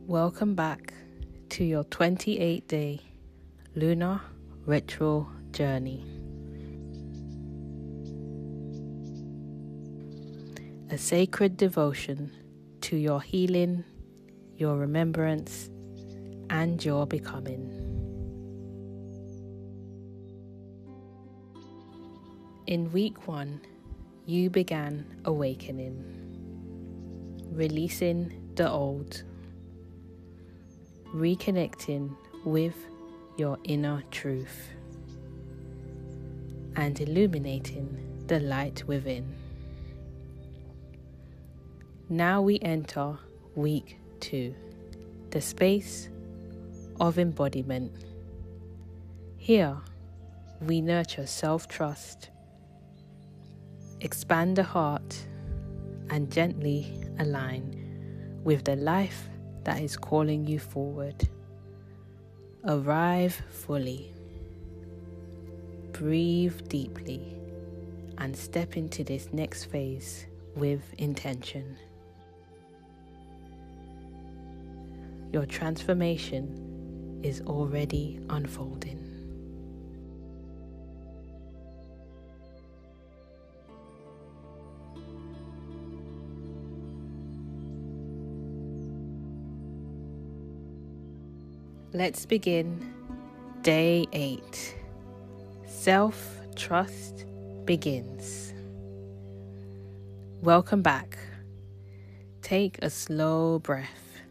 Welcome back to your 28-day Lunar ritual journey. A sacred devotion to your healing, your remembrance, and your becoming. In week 1, you began awakening, releasing the old, reconnecting with your inner truth, and illuminating the light within. Now we enter week 2, the space of embodiment. Here, we nurture self-trust, expand the heart, and gently align with the life that is calling you forward. Arrive fully, breathe deeply, and step into this next phase with intention. Your transformation is already unfolding. Let's begin day 8. Self-trust begins. Welcome back. Take a slow breath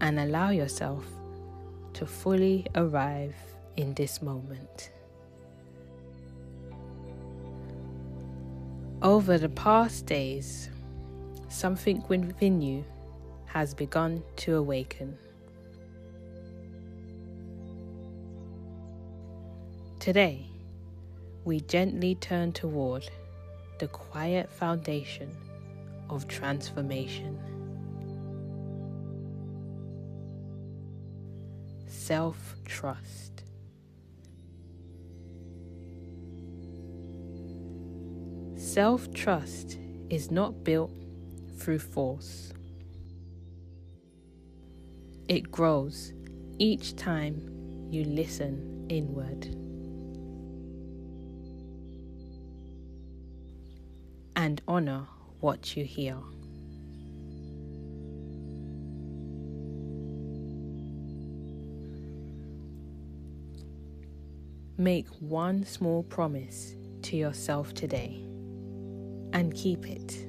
and allow yourself to fully arrive in this moment. Over the past days, something within you has begun to awaken. Today, we gently turn toward the quiet foundation of transformation. Self-trust. Self-trust is not built through force. It grows each time you listen inward and honor what you hear. Make one small promise to yourself today and keep it.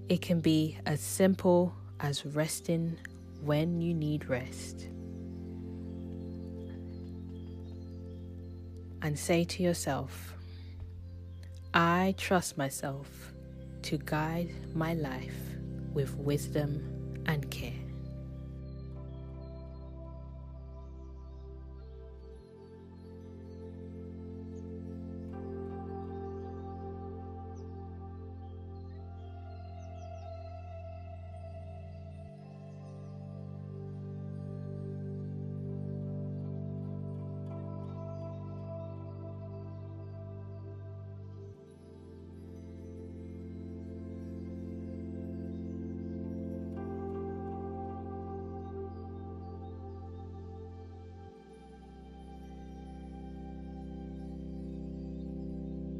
It can be as simple as resting when you need rest. And say to yourself, I trust myself to guide my life with wisdom and care.